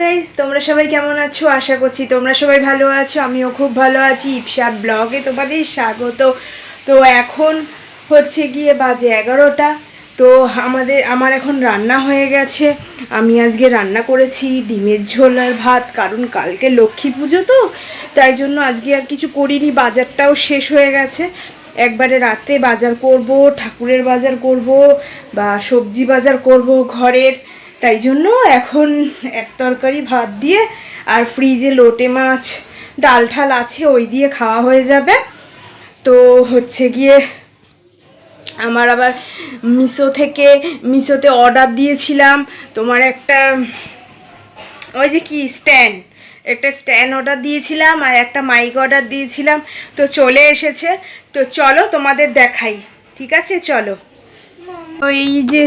Guys, তোমরা সবাই কেমন আছো? আশা করছি তোমরা সবাই ভালো আছো। আমিও খুব ভালো আছি। ইপসা ব্লগে তোমাদের স্বাগত। তো এখন হচ্ছে গিয়ে বাজে 11টা। তো আমার এখন রান্না হয়ে গেছে। আমি আজকে রান্না করেছি ডিমের ঝোল আর ভাত, কারণ কালকে লক্ষ্মী পুজো, তো তাই জন্য আজকে আর কিছু করিনি। বাজারটাও শেষ হয়ে গেছে। একবারে রাত্রে বাজার করব, ঠাকুরের বাজার করব বা সবজি বাজার করব ঘরের। তাই জন্য এখন এক তরকারি ভাত দিয়ে আর ফ্রিজে লোটে মাছ ডাল ঠাল আছে, ওই দিয়ে খাওয়া হয়ে যাবে। তো হচ্ছে গিয়ে আমার আবার মিশোতে অর্ডার দিয়েছিলাম তোমার একটা ওই যে কি একটা স্ট্যান্ড অর্ডার দিয়েছিলাম আর একটা মাইক অর্ডার দিয়েছিলাম। তো চলে এসেছে। তো চলো তোমাদের দেখাই। ঠিক আছে, চলো। এই যে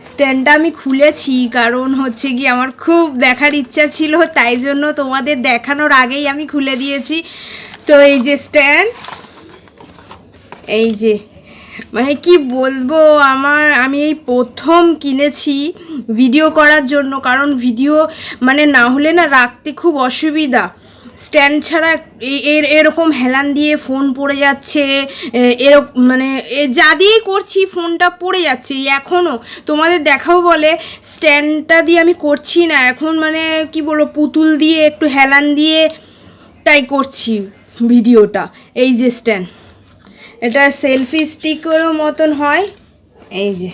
স্ট্যান্ডটা আমি খুলেছি, কারণ হচ্ছে কি আমার খুব দেখার ইচ্ছা ছিল, তাই জন্য তোমাদের দেখানোর আগেই আমি খুলে দিয়েছি। তো এই যে স্ট্যান্ড, এই যে মানে কি বলবো, আমি এই প্রথম কিনেছি ভিডিও করার জন্য, কারণ ভিডিও মানে না হলে না রাখতে খুব অসুবিধা। স্ট্যান্ড ছাড়া এরকম হেলান দিয়ে ফোন পড়ে যাচ্ছে, এরকম মানে যা দিয়েই করছি ফোনটা পড়ে যাচ্ছে। এখনও তোমাদের দেখাবো বলে স্ট্যান্ডটা দিয়ে আমি করছি না এখন, মানে কি বলবো, পুতুল দিয়ে একটু হেলান দিয়ে তাই করছি ভিডিওটা। এই যে স্ট্যান্ড, এটা সেলফি স্টিকেরও মতন হয়। এই যে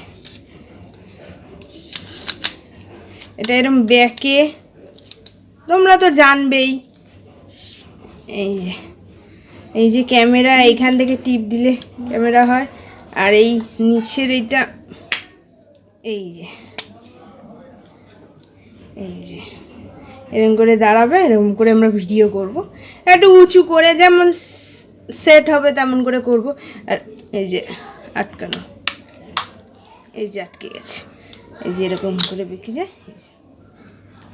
এটা এরকম ব্যাকে, তোমরা তো জানবেই। এই যে ক্যামেরা, এইখান থেকে টিপ দিলে ক্যামেরা হয়। আর এই নিচের এইটা, এই যে এরকম করে দাঁড়াবে, এরকম করে আমরা ভিডিও করব। একটু উঁচু করে যেমন সেট হবে তেমন করে করব। আর এই যে আটকানো, এই যে আটকে গেছে, এই যে এরকম করে বেঁকে যায়।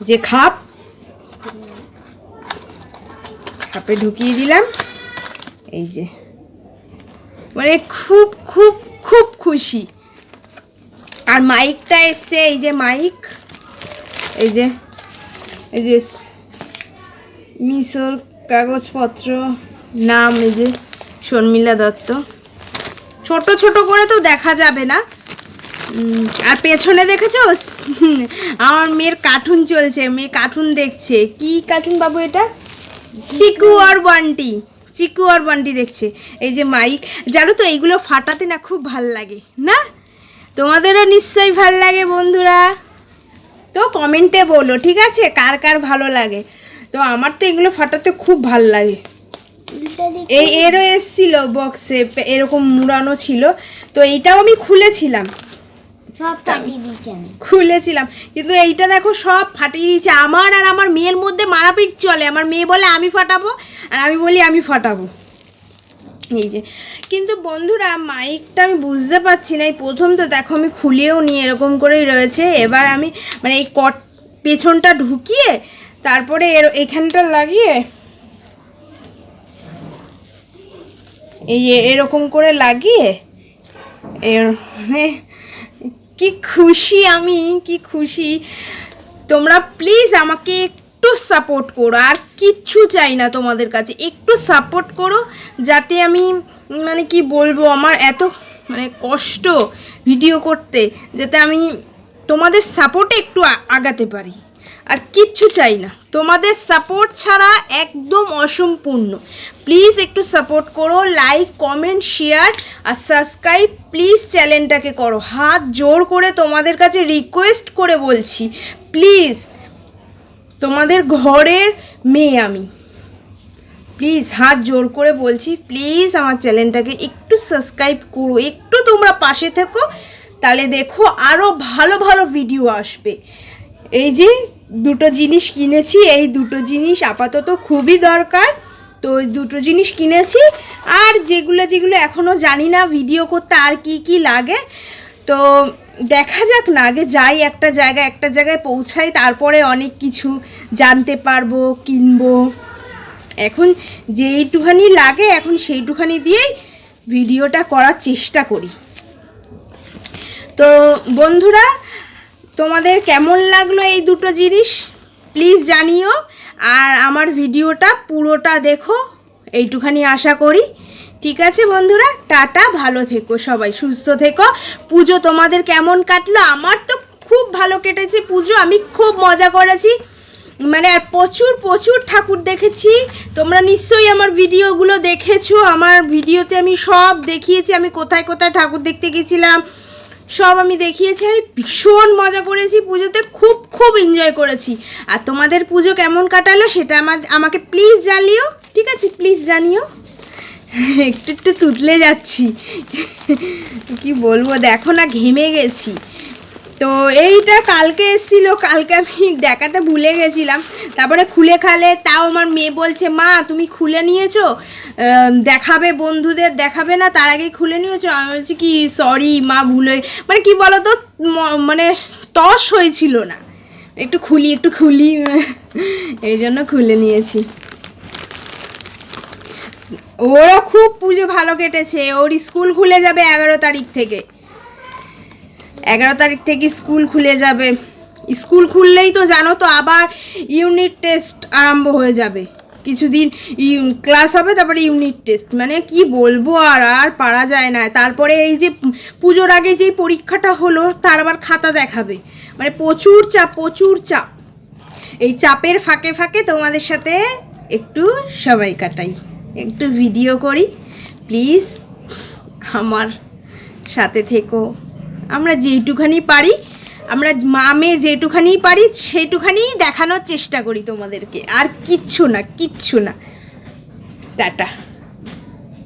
যে খাপে ঢুকিয়ে দিলাম। এই যে মানে খুব খুব খুব খুশি। আর মাইকটা এসছে, এই যে মাইক, এই যে মিশোর কাগজপত্র, নাম এই যে শর্মিলা দত্ত। ছোট ছোট করে তো দেখা যাবে না। আর পেছনে দেখেছো আমার মেয়ের কার্টুন চলছে, মেয়ে কার্টুন দেখছে। কি কার্টুন বাবু এটা? চিকু আর বান্টি দেখছে। এই যে মাইক, জানো তো এইগুলো ফাটাতে না খুব ভাল লাগে না? তোমাদেরও নিশ্চয়ই ভাল লাগে বন্ধুরা। তো কমেন্টে বলো, ঠিক আছে, কার কার ভালো লাগে। তো আমার তো এগুলো ফাটাতে খুব ভাল লাগে। এরও এসছিল বক্সে, এরকম মুড়ানো ছিল। তো এইটাও আমি খুলেছিলাম, কিন্তু এইটা দেখো সব ফাটিয়ে দিয়েছে। আমার আর আমার মেয়ের মধ্যে মারাপিট চলে। আমার মেয়ে বলে আমি ফাটাবো, আর আমি বলি আমি ফাটাবো। এই যে, কিন্তু বন্ধুরা মাইকটা আমি বুঝতে পারছি না। এই প্রথম তো দেখো আমি খুলেও নি, এরকম করেই রয়েছে। এবার আমি মানে এই পেছনটা ঢুকিয়ে তারপরে এখানটা লাগিয়ে এরকম করে লাগিয়ে কি খুশি আমি, কি খুশি। তোমরা প্লিজ আমাকে একটু সাপোর্ট করো, আর কিচ্ছু চাই না তোমাদের কাছে। একটু সাপোর্ট করো, যাতে আমি মানে কি বলবো, আমার এত মানে কষ্ট ভিডিও করতে, যাতে আমি তোমাদের সাপোর্টে একটু আগাতে পারি। আর কিচ্ছু চাই না, তোমাদের সাপোর্ট ছাড়া একদম অসম্পূর্ণ। প্লিজ একটু সাপোর্ট করো, লাইক কমেন্ট শেয়ার আর সাবস্ক্রাইব প্লিজ চ্যানেলটাকে করো। হাত জোর করে তোমাদের কাছে রিকোয়েস্ট করে বলছি, প্লিজ, তোমাদের ঘরের মেয়ে আমি, প্লিজ হাত জোর করে বলছি, প্লিজ আমার চ্যানেলটাকে একটু সাবস্ক্রাইব করো, একটু তোমরা পাশে থেকো, তাহলে দেখো আরও ভালো ভালো ভিডিও আসবে। এই যে দুটো জিনিস কিনেছি, এই দুটো জিনিস আপাতত খুবই দরকার। তো ওই দুটো জিনিস কিনেছি। আর যেগুলো এখনও জানি না ভিডিও করতে আর কি কি লাগে, তো দেখা যাক না। আগে যাই একটা জায়গায় পৌঁছাই, তারপরে অনেক কিছু জানতে পারবো, কিনবো। এখন যেইটুখানি লাগে এখন সেইটুখানি দিয়েই ভিডিওটা করার চেষ্টা করি। তো বন্ধুরা, তোমাদের কেমন লাগলো এই দুটো জিনিস? প্লিজ জানিও। আর আমার ভিডিওটা পুরোটা দেখো, এইটুখানি আশা করি। ঠিক আছে বন্ধুরা, টাটা, ভালো থেকো সবাই, সুস্থ থেকো। পুজো তোমাদের কেমন কাটলো? আমার তো খুব ভালো কেটেছে পুজো, আমি খুব মজা করেছি, মানে আর প্রচুর প্রচুর ঠাকুর দেখেছি। তোমরা নিশ্চয়ই আমার ভিডিওগুলো দেখেছো, আমার ভিডিওতে আমি সব দেখিয়েছি, আমি কোথায় কোথায় ঠাকুর দেখতে গেছিলাম সব আমি দেখিয়েছি। আমি ভীষণ মজা করেছি পুজোতে, খুব খুব এনজয় করেছি। আর তোমাদের পুজো কেমন কাটালো সেটা আমাকে প্লিজ জানিও। ঠিক আছে, প্লিজ জানিও। একটু একটু তুতলে যাচ্ছি, কি বলবো, দেখো না ঘেমে গেছি। তো এইটা কালকে এসেছিলো, কালকে আমি দেখাতে ভুলে গেছিলাম, তারপরে খুলে খালে, তাও আমার মেয়ে বলছে মা তুমি খুলে নিয়েছো, দেখাবে বন্ধুদের, দেখাবে না, তার আগেই খুলে নিয়েছো। আমি বলছি কি সরি মা, ভুলে, মানে কি বলো তো, মানে তস হয়েছিল না, একটু খুলি এই জন্য খুলে নিয়েছি। ওরও খুব পুজো ভালো কেটেছে, ওর স্কুল খুলে যাবে 11 তারিখ থেকে। 11 তারিখ থেকে স্কুল খুলে যাবে। স্কুল খুললেই তো জানো তো আবার ইউনিট টেস্ট আরম্ভ হয়ে যাবে, কিছুদিন ক্লাস হবে, তারপরে ইউনিট টেস্ট, মানে কি বলবো, আর পারা যায় না। তারপরে এই যে পুজোর আগে যেই পরীক্ষাটা হলো তার আবার খাতা দেখাবে, মানে প্রচুর চাপ প্রচুর চাপ। এই চাপের ফাঁকে ফাঁকে তোমাদের সাথে একটু সবাই কাটাই, একটু ভিডিও করি, প্লিজ আমার সাথে থেকো। আমরা যেটুখানি পারি, আমরা মা মেয়ে যেটুখানি পারি সেইটুখানি দেখানোর চেষ্টা করি তোমাদেরকে, আর কিচ্ছু না, কিচ্ছু না। টাটা।